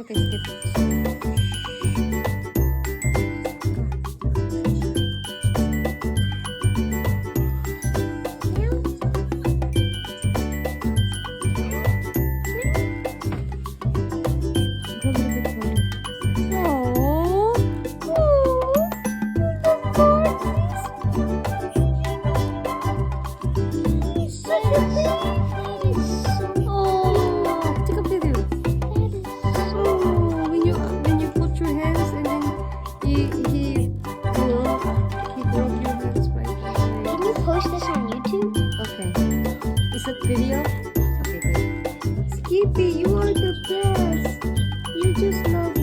Okay, skip. Go a little bit further. Oh, oh, take a video. Oh, when you put your hands and then he broke your hands by the way. Can you post this on YouTube? Okay. Is that video? Okay, good. Skippy, you are the best. You just love